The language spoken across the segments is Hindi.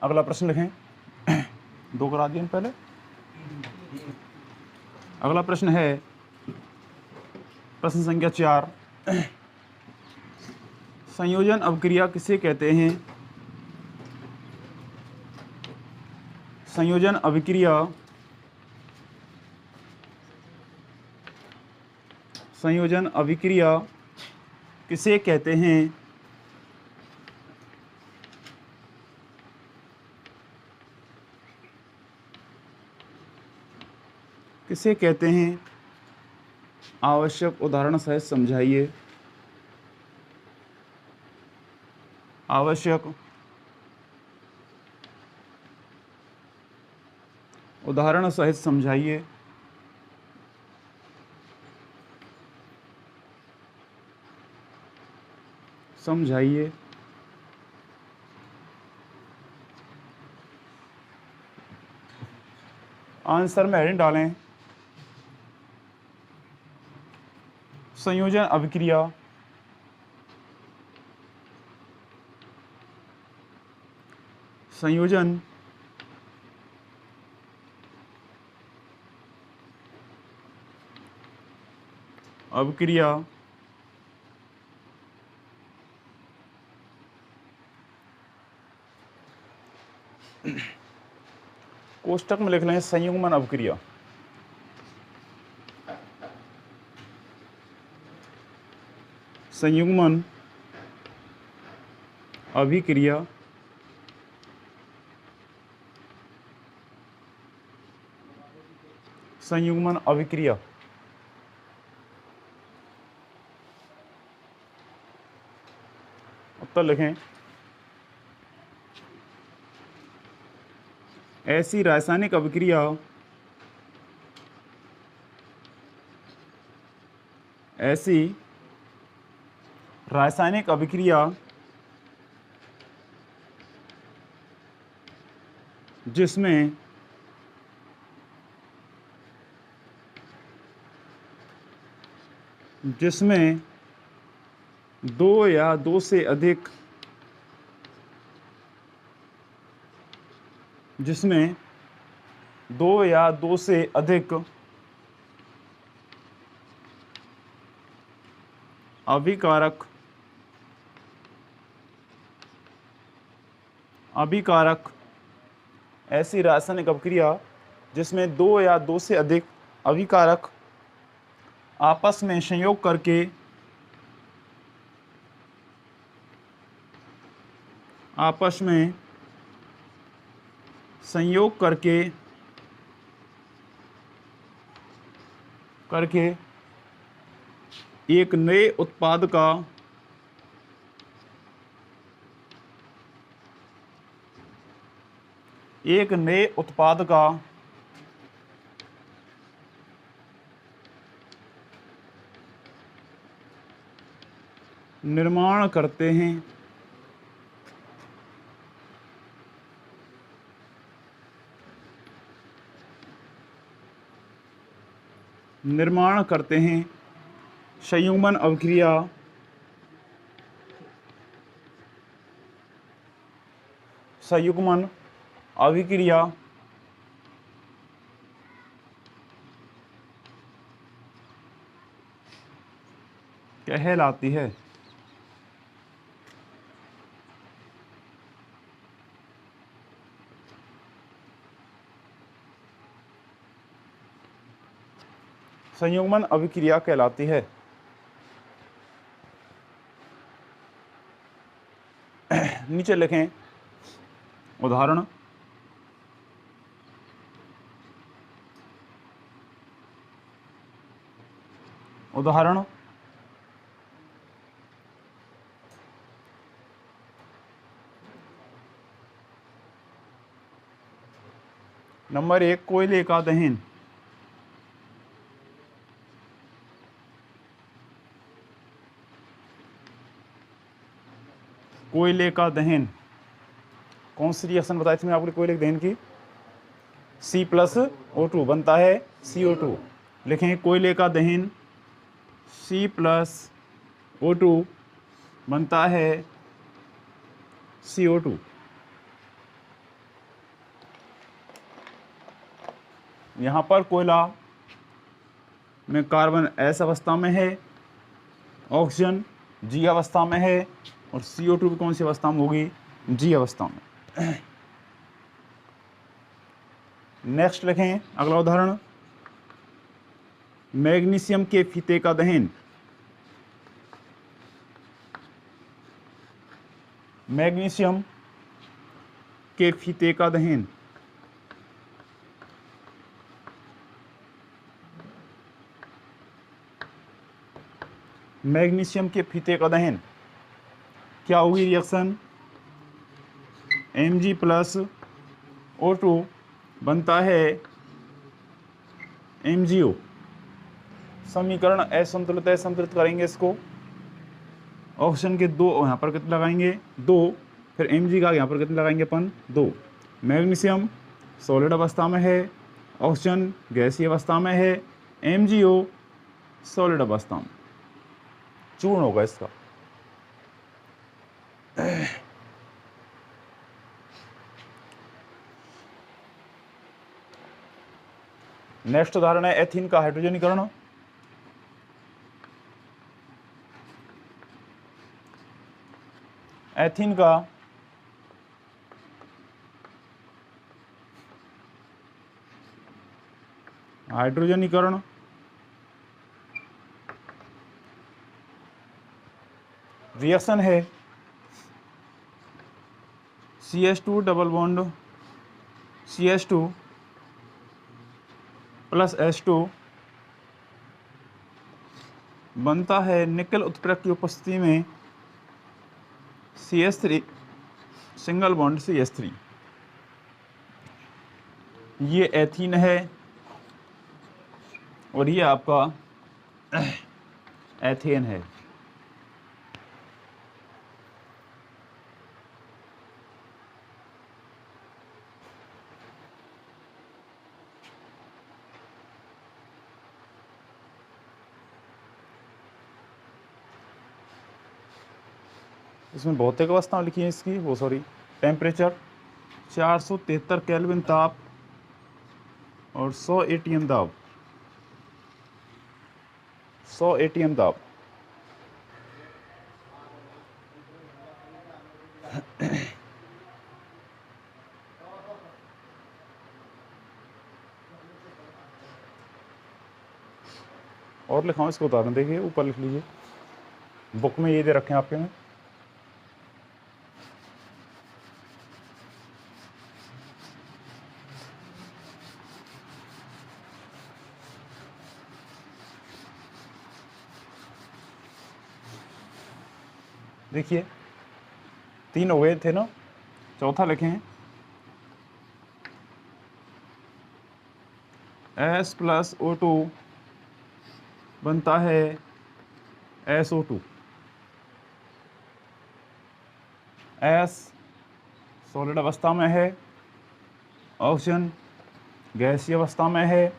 अगला प्रश्न लिखें। दो करा दिए पहले। अगला प्रश्न है प्रश्न संख्या 4। संयोजन अवक्रिया किसे कहते हैं? संयोजन अभिक्रिया किसे कहते हैं? किसे कहते हैं? आवश्यक उदाहरण सहित समझाइए। आवश्यक उदाहरण सहित समझाइए। समझाइए। आंसर में हेडिंग डालें संयोजन अभिक्रिया अभिक्रिया कोष्टक में लिख लें संयुग्मन अभिक्रिया। संयुग्मन अभिक्रिया संयुग्मन अभिक्रिया उत्तर लिखें। ऐसी रासायनिक अभिक्रिया जिसमें दो या दो से अधिक अभिकारक ऐसी रासायनिक अभिक्रिया जिसमें दो या दो से अधिक अभिकारक आपस में संयोग करके एक नए उत्पाद का निर्माण करते हैं। संयुग्मन अभिक्रिया कहलाती है। संयुग्मन अभिक्रिया कहलाती है। नीचे लिखें उदाहरण। नंबर 1 कोयले का दहन। कोयले का दहन कौन सी रिएक्शन बताई थी मैंने आपको कोयले के दहन की? C+O2 बनता है CO2। लिखें कोयले का दहन C+O2 बनता है CO2। यहाँ पर कोयला में कार्बन एस अवस्था में है, ऑक्सीजन जी अवस्था में है, और CO2 भी कौन सी अवस्था में होगी? जी अवस्था में। नेक्स्ट लिखें अगला उदाहरण, मैग्नीशियम के फीते का दहन। मैग्नीशियम के फीते का दहन मैग्नीशियम के फीते का दहन क्या होगी रिएक्शन? Mg प्लस O2 बनता है MgO। समीकरण असंतुलित है, संतुलित करेंगे इसको। ऑक्सीजन के 2 यहाँ पर कितने लगाएंगे? 2, फिर Mg का यहाँ पर कितने लगाएंगे अपन? 2। मैग्नीशियम सॉलिड अवस्था में है, ऑक्सीजन गैसीय अवस्था में है, MgO सॉलिड अवस्था में। चूर्ण होगा इसका। नेक्स्ट उदाहरण है एथीन का हाइड्रोजनीकरण। एथीन का हाइड्रोजनीकरण रिएक्शन है CH2 double bond CH2 plus H2 बनता है निकल उत्प्रेरक की उपस्थिति में CH3 सिंगल बॉन्ड CH3। ये एथीन है और ये आपका एथेन है। इसमें भौतिक अवस्था लिखी है इसकी, वो सॉरी टेम्परेचर 473 केल्विन ताप और 100 ATM दाब, 100 ATM दाब। और लिखा हूँ इसको उदाहरण, देखिए ऊपर लिख लीजिए, बुक में ये दे रखे हैं आपके में। देखिए 3 हो गए थे ना, चौथा लिखें S प्लस O2 बनता है SO2। S सॉलिड अवस्था में है, ऑक्सीजन गैसीय अवस्था में है,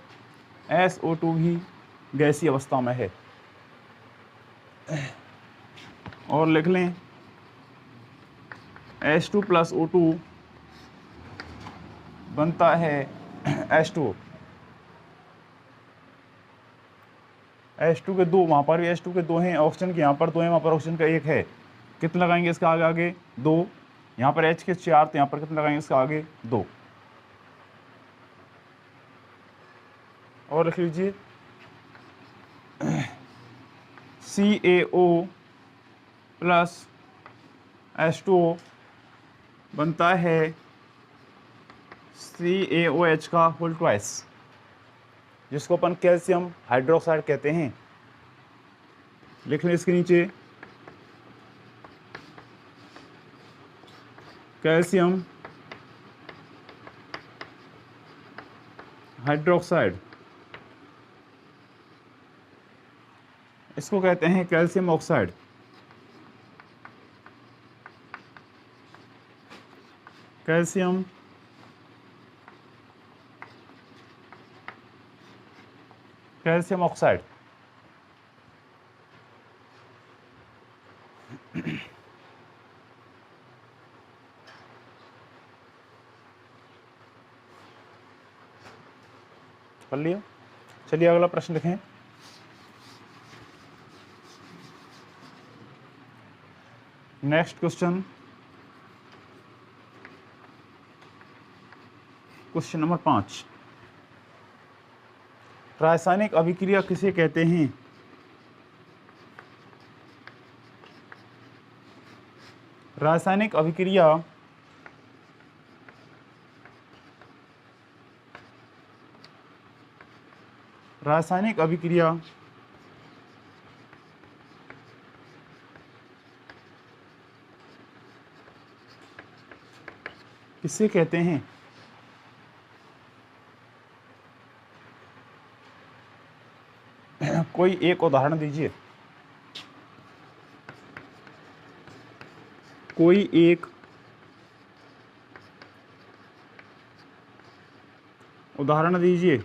SO2 भी गैसीय अवस्था में है। और लिख लें H2 प्लस O2 बनता है H2। H2 के 2, वहाँ पर भी H2 के 2 हैं, ऑक्सीजन के यहाँ पर 2 हैं, वहाँ पर ऑक्सीजन का 1 है। कितने लगाएंगे इसका आगे? आगे 2। यहाँ पर H के 4, तो यहाँ पर कितने लगाएंगे इसका आगे? 2। और लिख लीजिए CaO प्लस H2O बनता है CaOH का होल ट्वाइस, जिसको अपन कैल्शियम हाइड्रोक्साइड कहते हैं। लिख लें इसके नीचे कैल्शियम हाइड्रोक्साइड, इसको कहते हैं calcium oxide. Calcium calcium oxide. कर लिया। चलिए अगला प्रश्न लिखें। नेक्स्ट क्वेश्चन, क्वेश्चन नंबर 5, रासायनिक अभिक्रिया किसे कहते हैं? रासायनिक अभिक्रिया रासायनिक अभिक्रिया किसे कहते हैं? कोई एक उदाहरण दीजिए। कोई एक उदाहरण दीजिए।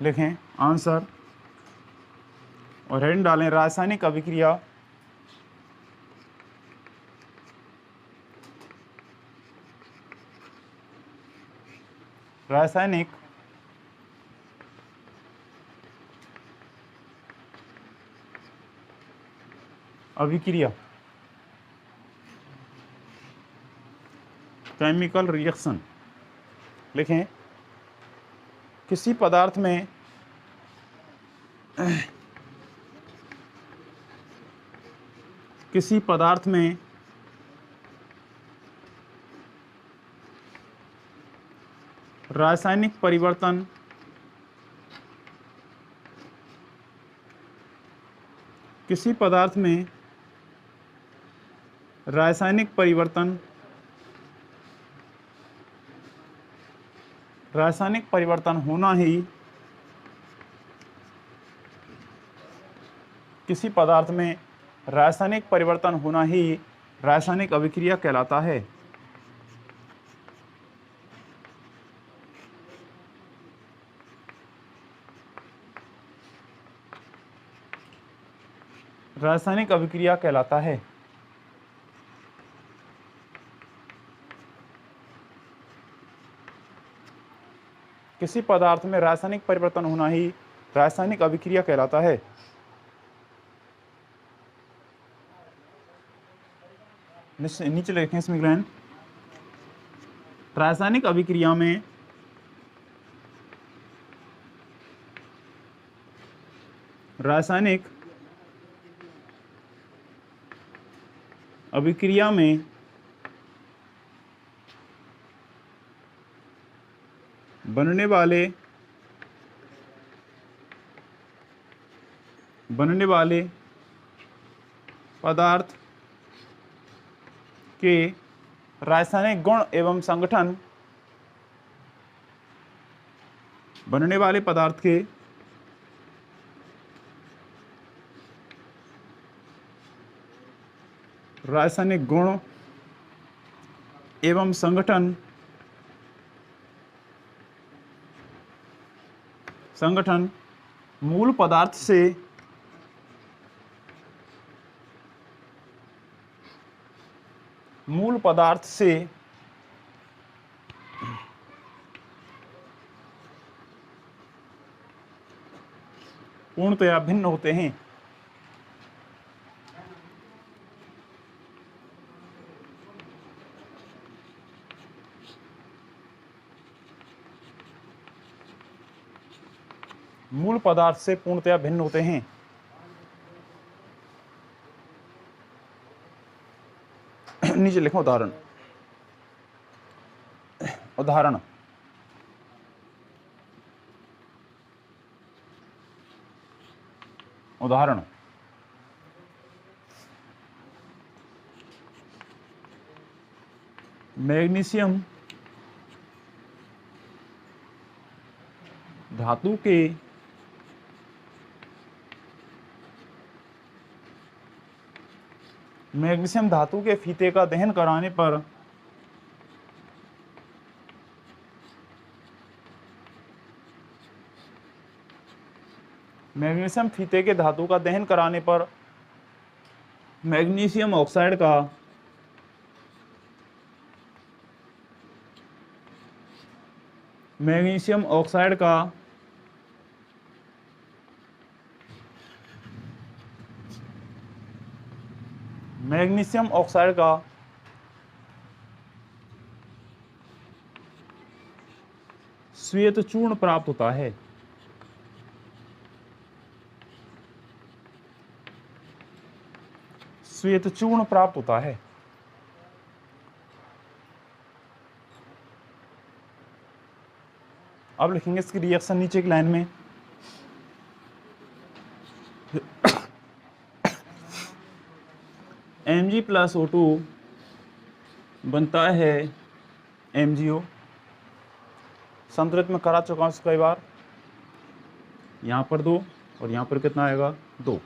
लिखें आंसर और हेडिंग डालें रासायनिक अभिक्रिया रासायनिक अभिक्रिया केमिकल रिएक्शन। लिखें किसी पदार्थ में रासायनिक परिवर्तन होना ही किसी पदार्थ में रासायनिक परिवर्तन होना ही रासायनिक अभिक्रिया कहलाता है। रासायनिक अभिक्रिया कहलाता है। किसी पदार्थ में रासायनिक परिवर्तन होना ही रासायनिक अभिक्रिया कहलाता है। नीचे लिखें इसमें ग्रहण रासायनिक अभिक्रिया में बनने वाले पदार्थ के रासायनिक गुण एवं संगठन बनने वाले पदार्थ के रासायनिक गुण एवं संगठन मूल पदार्थ से पूर्णतया भिन्न होते हैं। मूल पदार्थ से पूर्णतया भिन्न होते हैं। नीचे लिखो उदाहरण। मैग्नीशियम धातु के फीते का दहन कराने पर मैग्नीशियम फीते के धातु का दहन कराने पर मैग्नीशियम ऑक्साइड का मैग्नीशियम ऑक्साइड का मैग्नीशियम ऑक्साइड का श्वेत चूर्ण प्राप्त होता है। श्वेत चूर्ण प्राप्त होता है। अब लिखेंगे इसकी रिएक्शन नीचे की लाइन में। Mg+O2 बनता है MgO। संतुलित में करा चुका हूं कई बार। यहां पर 2 और यहां पर कितना आएगा 2।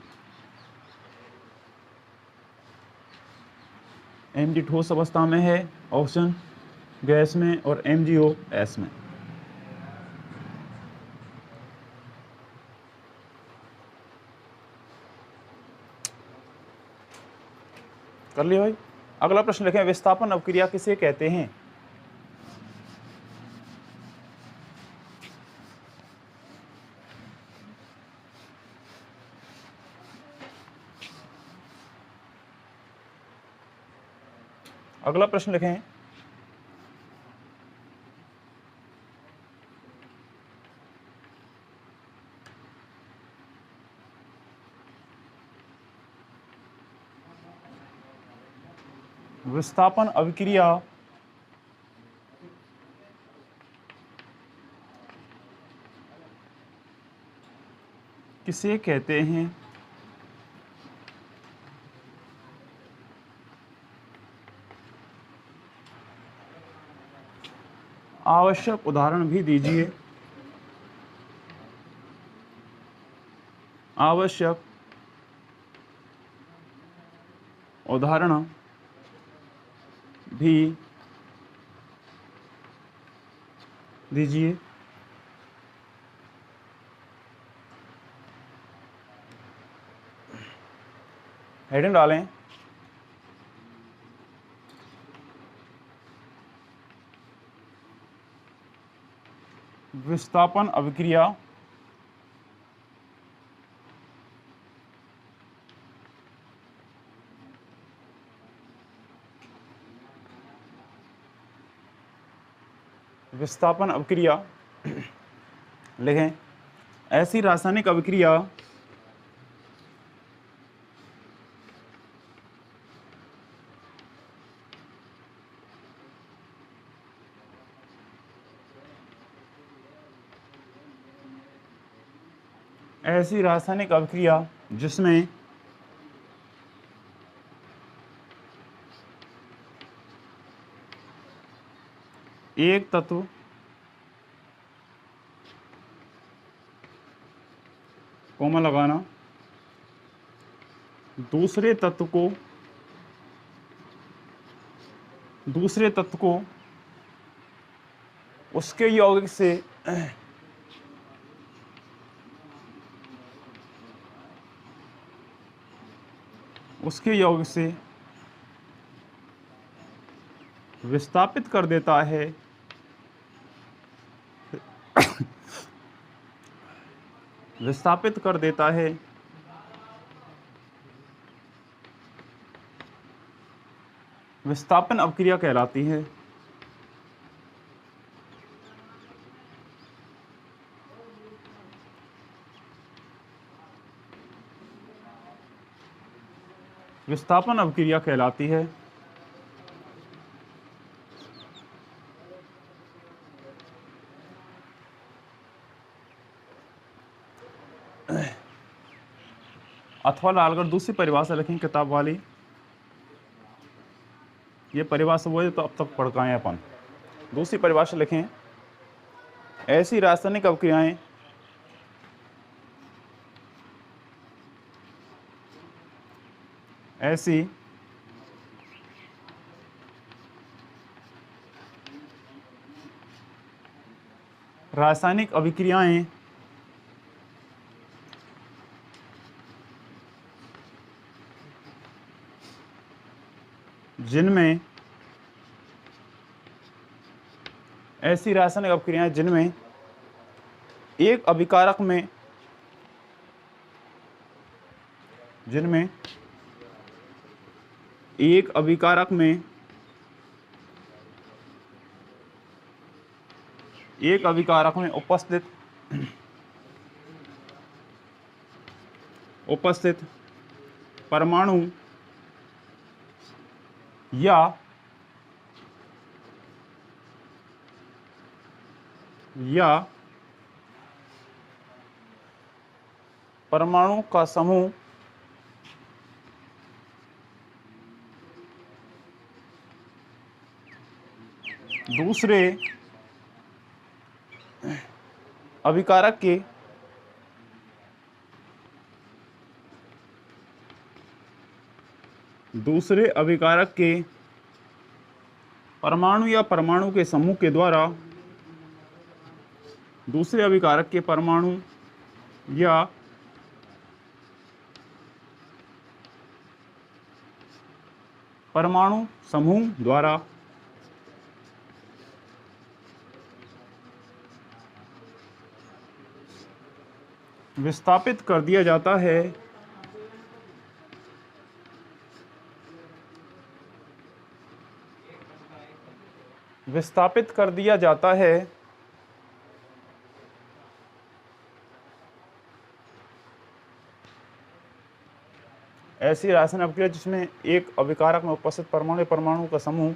Mg ठोस अवस्था में है, ऑक्सीजन गैस में और MgO एस में। कर लिया भाई। अगला प्रश्न लिखें, विस्थापन अवक्रिया किसे कहते हैं? अगला प्रश्न लिखें, विस्थापन अभिक्रिया किसे कहते हैं? आवश्यक उदाहरण भी दीजिए। आवश्यक उदाहरण भी दीजिए। हेडिंग डालें, विस्थापन अभिक्रिया विस्थापन अभिक्रिया लिखें, ऐसी रासायनिक अभिक्रिया ऐसी रासायनिक अभिक्रिया जिसमें एक तत्व कोमा लगाना दूसरे तत्व को उसके यौगिक से विस्थापित कर देता है। विस्थापित कर देता है। विस्थापन अभिक्रिया कहलाती है। विस्थापन अभिक्रिया कहलाती है। अथवा लालगढ़ दूसरी परिभाषा लिखें किताब वाली। ये परिभाषा वो है तो अब तक पढ़ गए अपन। दूसरी परिभाषा लिखें, ऐसी रासायनिक अभिक्रियाएं ऐसी रासायनिक अभिक्रियाएं जिनमें ऐसी रासायनिक अपक्रियाएं जिनमें एक अभिकारक में एक अभिकारक में उपस्थित परमाणु या परमाणु का समूह दूसरे अभिकारक के परमाणु या परमाणु के समूह के द्वारा दूसरे अभिकारक के परमाणु या परमाणु समूह द्वारा विस्थापित कर दिया जाता है ऐसी रासायनिक अपक्रिया जिसमें एक अभिकारक में उपस्थित परमाणु का समूह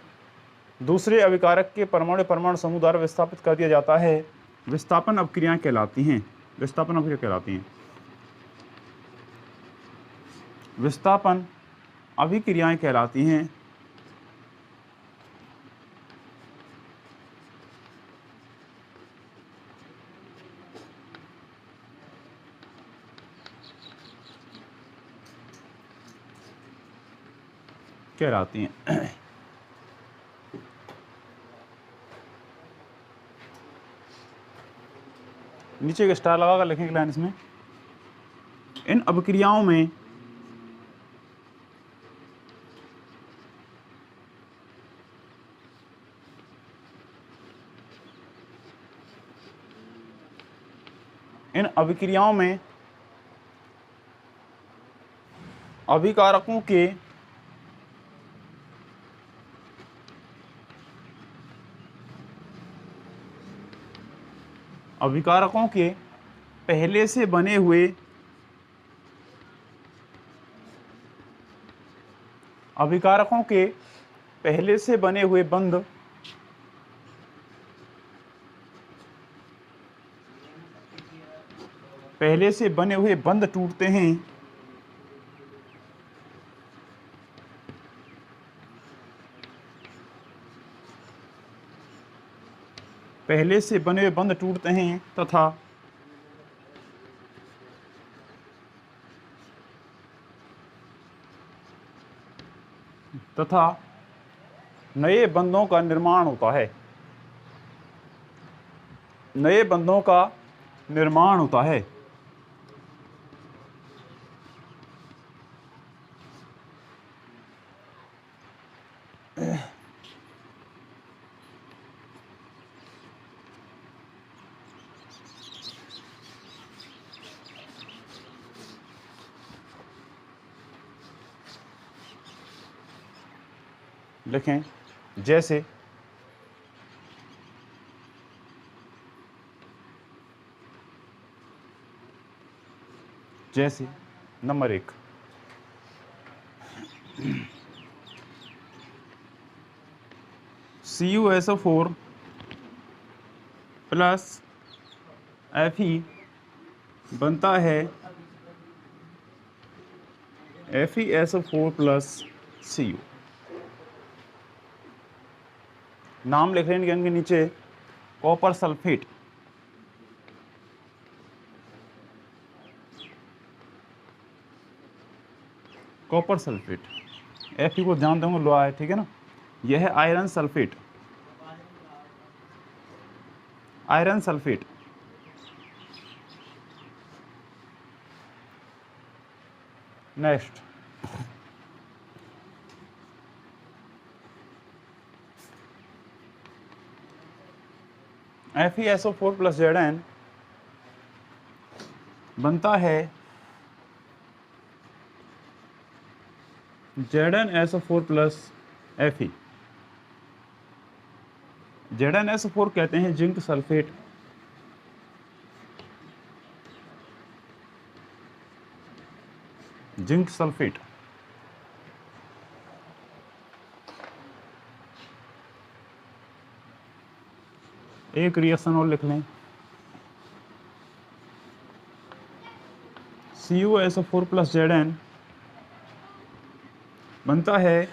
दूसरे अभिकारक के परमाणु समूह द्वारा विस्थापित कर दिया जाता है, विस्थापन अपक्रियाएं कहलाती हैं। विस्थापन अभिक्रियाएं कहलाती हैं। नीचे एक स्टार लगाकर लिखेंगे लाइन इसमें। इन अभिक्रियाओं में अभिकारकों के पहले से बने हुए बंध टूटते हैं तथा नए बंधों का निर्माण होता है। लिखें जैसे नंबर 1 CuSO4 प्लस Fe बनता है FeSO4 प्लस Cu। नाम लिख रहे हैं इनके नीचे कॉपर सल्फेट। Fe को जानते होंगे लोहा है, ठीक है ना। यह है iron sulphate. Next FeSO4 plus Zn बनता है ZnSO4 प्लस Fe। ZnSO4 कहते हैं जिंक सल्फेट, जिंक सल्फेट। एक रिएक्शन और लिख लें, CuSO4 प्लस Zn बनता है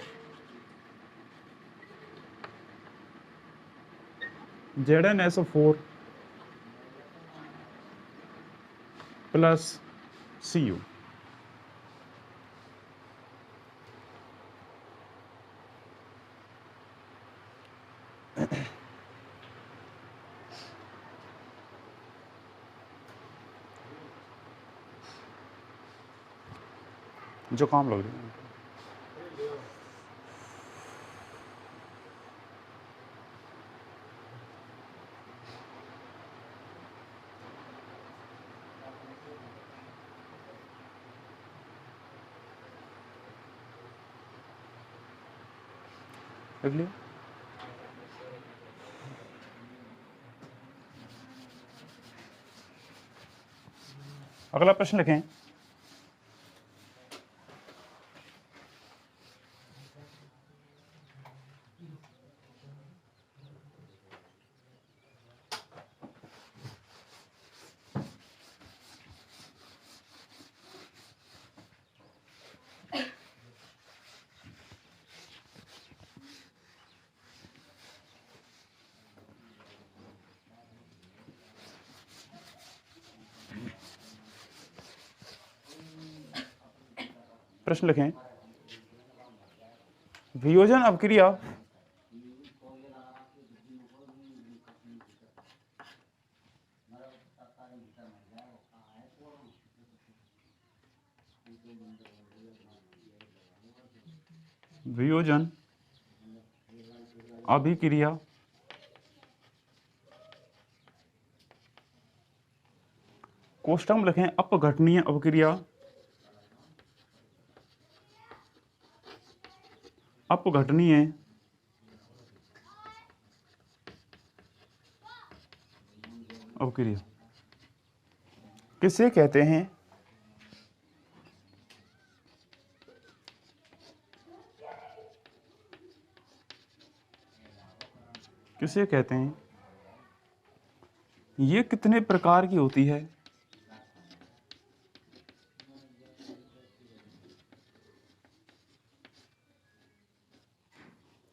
ZnSO4 प्लस Cu। जो काम लग रही है। लिख लिया। अगला प्रश्न लिखें, प्रश्न लिखें, वियोजन अपक्रिया वियोजन अभिक्रिया कोष्ठक में लिखें अपघटनीय अपक्रिया, अपघटनीय अपक्रिया किसे कहते हैं? किसे कहते हैं? ये कितने प्रकार की होती है?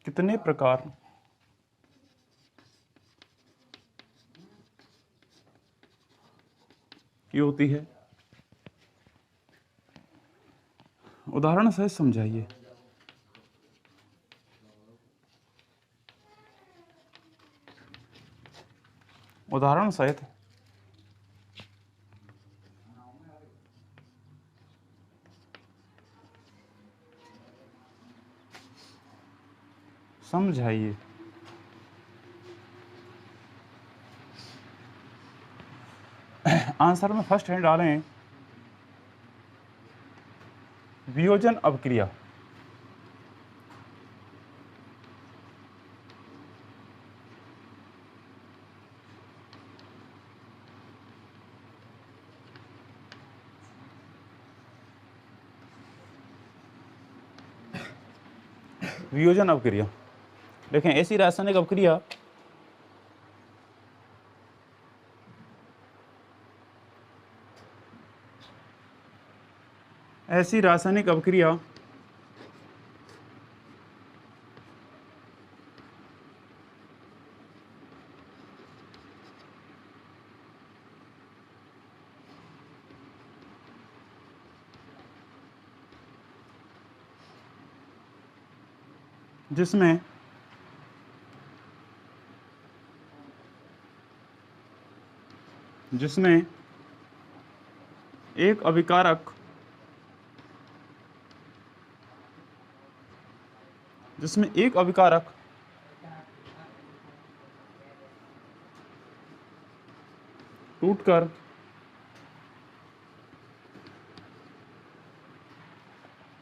कितने प्रकार की होती है? उदाहरण सहित समझाइए। उदाहरण सहित समझाइए। आंसर में फर्स्ट हैंड डालें वियोजन अपक्रिया। वियोजन अपक्रिया देखें, ऐसी रासायनिक अपक्रिया ऐसी रासायनिक अपक्रिया जिसमें एक अभिकारक टूटकर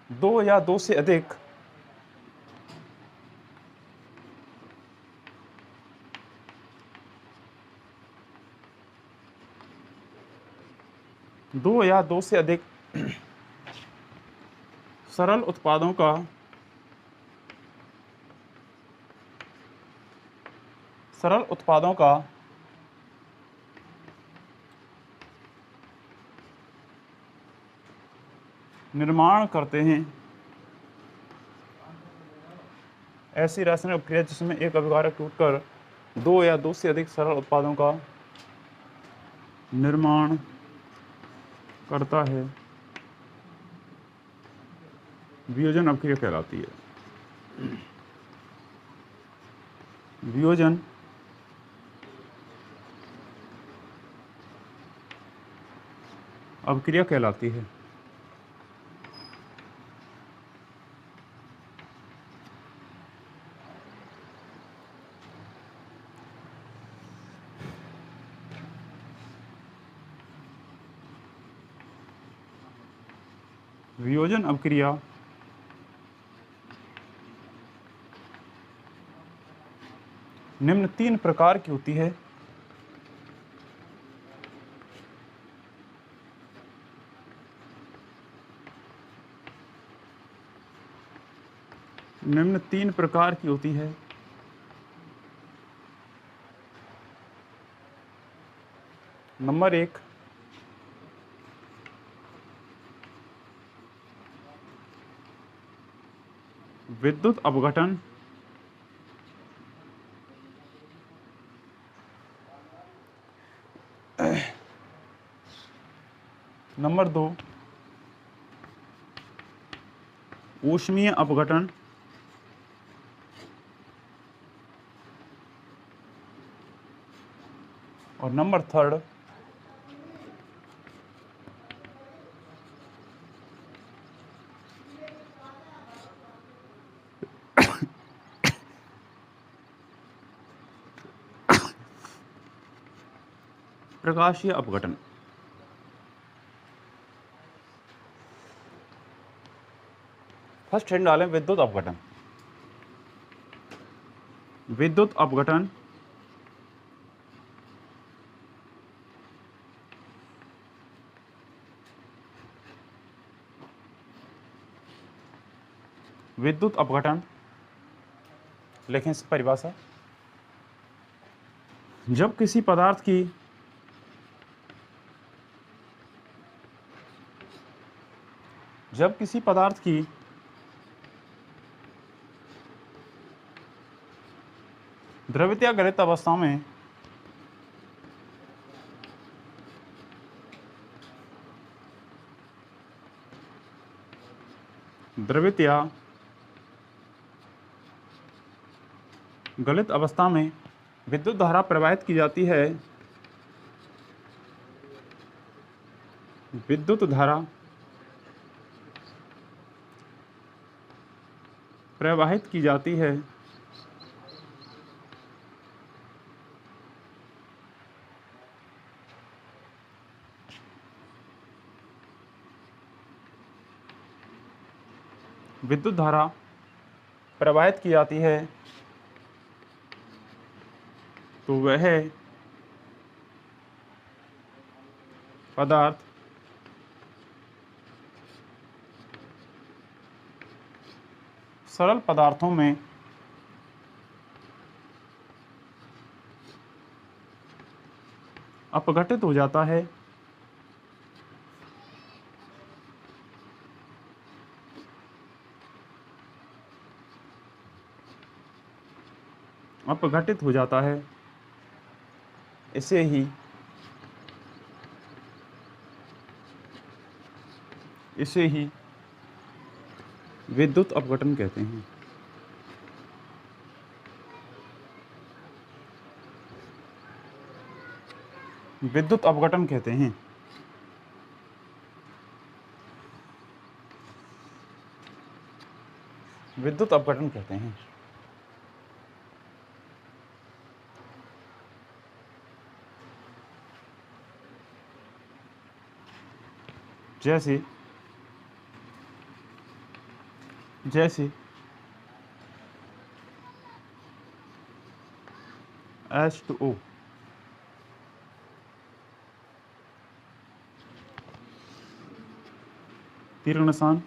दो या दो से अधिक सरल उत्पादों का निर्माण करते हैं। ऐसी रासायनिक प्रक्रिया जिसमें एक अभिकारक टूटकर दो या दो से अधिक सरल उत्पादों का निर्माण करता है, वियोजन अपक्रिया कहलाती है। वियोजन अपक्रिया कहलाती है। वियोजन अपक्रिया निम्न 3 प्रकार की होती है। निम्न 3 प्रकार की होती है। नंबर 1, विद्युत अपघटन। नंबर 2, ऊष्मीय अपघटन। और नंबर 3, प्रकाशीय अपघटन। फर्स्ट हेड डालें विद्युत अपघटन। विद्युत अपघटन विद्युत अपघटन लिखें इस परिभाषा। जब किसी पदार्थ की द्रवित या गलित अवस्था में द्रवित या गलित अवस्था में विद्युत धारा प्रवाहित की जाती है, विद्युत धारा प्रवाहित की जाती है, विद्युत धारा प्रवाहित की जाती है, तो वह पदार्थ सरल पदार्थों में अपघटित हो जाता है। अपघटित हो जाता है। इसे ही विद्युत अपघटन कहते हैं। विद्युत अपघटन कहते हैं। विद्युत अपघटन कहते हैं। जैसे जैसे H2O, तीर का निशान,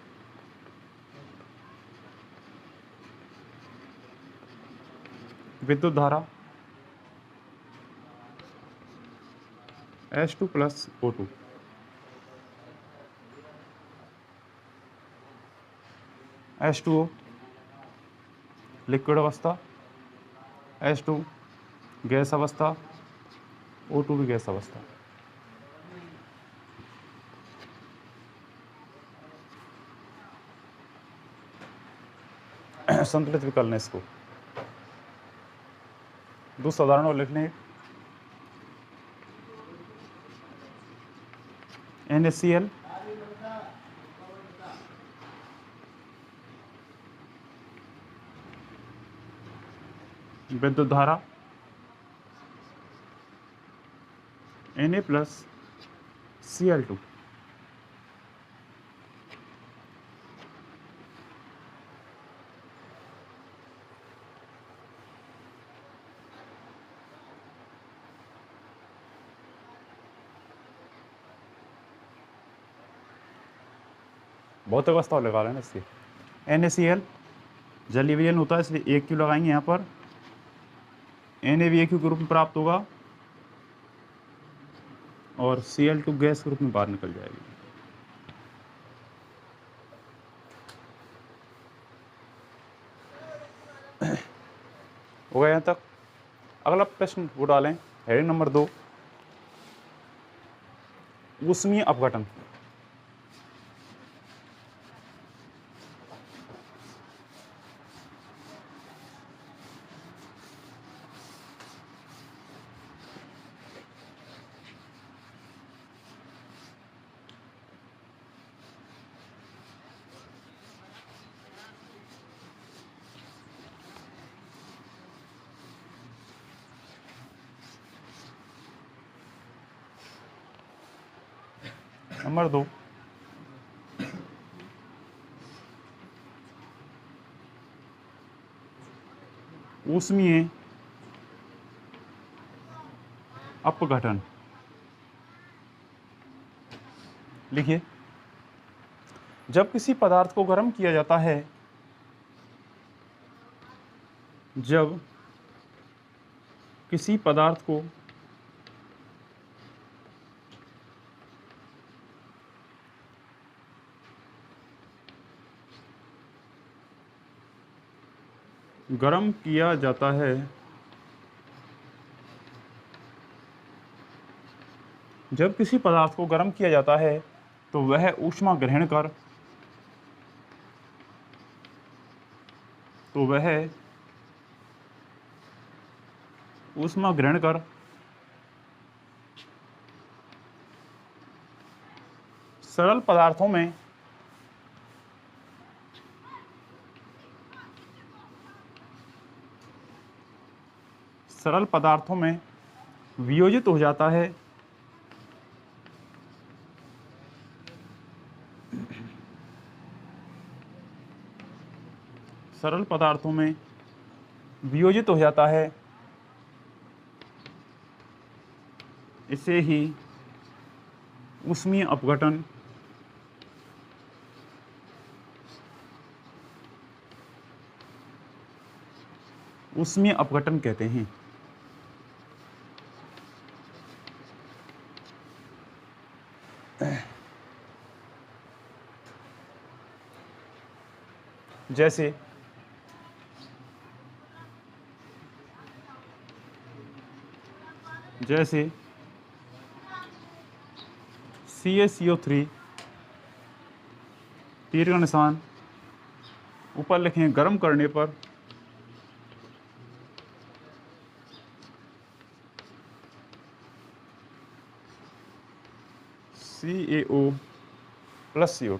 विद्युत धारा H2 plus O2, H2O liquid अवस्था, H2 गैस अवस्था, O2 भी गैस अवस्था। संतुलित विकलन है इसको। दो साधारण और लिखने NaCl विद्युत धारा Na प्लस Cl2, भौतिक अवस्था लगा लेना इसकी। NaCl जलीय विलयन होता है, इसलिए 1 क्यू लगाएंगे यहाँ पर। Na भी 1 क्यू के रूप में प्राप्त होगा और Cl2 गैस के रूप में बाहर निकल जाएगी। हो गया यहाँ तक। अगला प्रश्न वो डालें, हेडिंग नंबर 2, ऊष्मीय अपघटन। नंबर 2, ऊष्मीय अपघटन। लिखिए, जब किसी पदार्थ को गर्म किया जाता है, जब किसी पदार्थ को गर्म किया जाता है, जब किसी पदार्थ को गर्म किया जाता है तो वह ऊष्मा ग्रहण कर सरल पदार्थों में वियोजित हो जाता है, सरल पदार्थों में वियोजित हो जाता है। इसे ही ऊष्मीय अपघटन कहते हैं। जैसे CaCO3, तीर का निशान, ऊपर लिखें गर्म करने पर CaO प्लस CO2,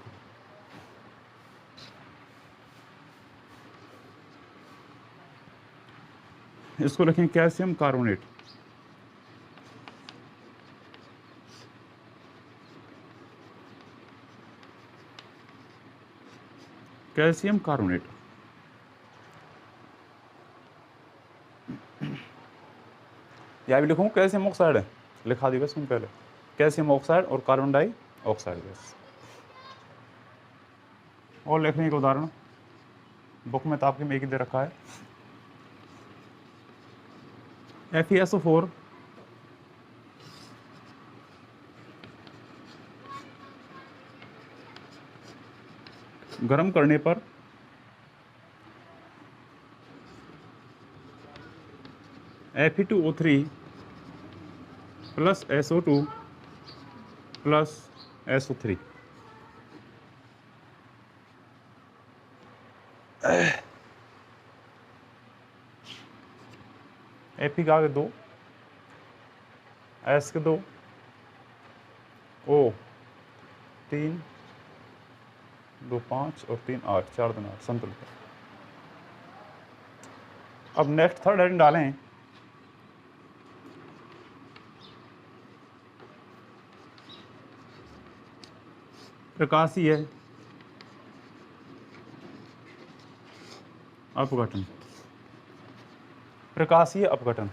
इसको लिखें कैल्शियम कार्बोनेट। कैल्शियम कार्बोनेट, यहाँ भी लिखूँ कैल्शियम ऑक्साइड है, लिखा दी बस मैं पहले, कैल्शियम ऑक्साइड और कार्बन डाइऑक्साइड गैस। और लिखने का उदाहरण बुक में तो आपके में एक ही दे रखा है, FeSO4 गर्म करने पर Fe2O3 plus SO2 plus SO3। Fe का आगे 2, S के 2, O 3, 2 5 और 3 8, 4 2 8 संतुलित। अब नेक्स्ट थर्ड हेडिंग डालें, प्रकाशीय अपघटन, प्रकाशीय अपघटन।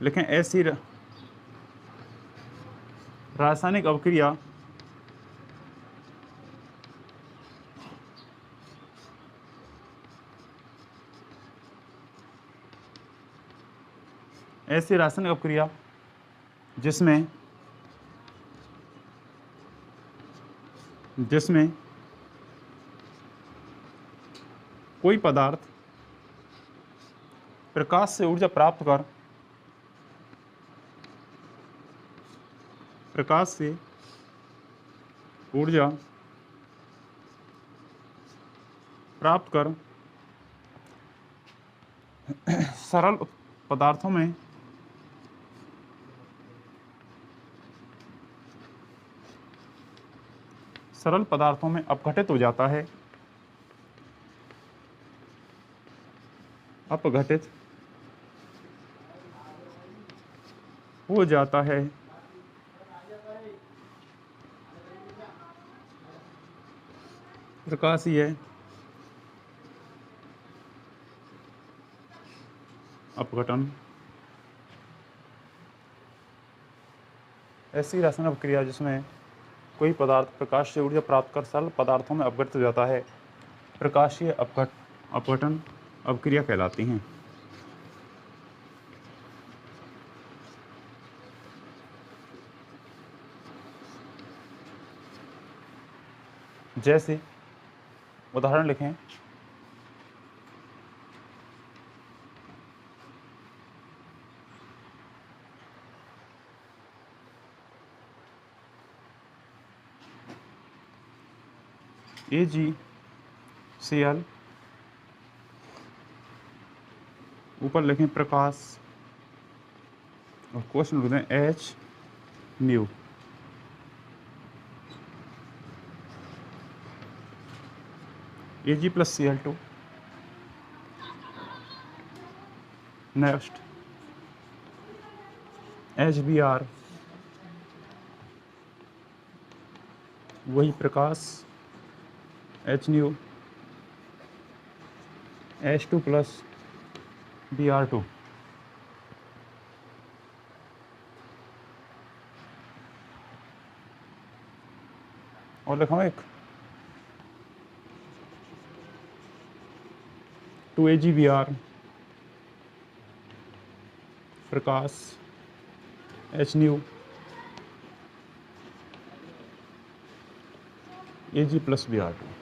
लिखें ऐसी रासायनिक अभिक्रिया ऐसी रासायनिक अभिक्रिया जिसमें कोई पदार्थ प्रकाश से ऊर्जा प्राप्त कर सरल पदार्थों में अपघटित हो जाता है, अपघटित हो जाता है। प्रकाशीय अपघटन ऐसी रासायनिक अभिक्रिया जिसमें कोई पदार्थ प्रकाश से ऊर्जा प्राप्त कर सरल पदार्थों में अपघटित हो जाता है, प्रकाशीय अपघटन अभिक्रिया कहलाती हैं। जैसे उदाहरण लिखें, AgCl, ऊपर लिखें प्रकाश और क्वेश्चन लिख दें Hν, Ag plus Cl2, next HBr, वही प्रकाश Hν, H2 plus Br2। और लिखा एक 2AgBr, प्रकाश Hν, Ag plus Br2।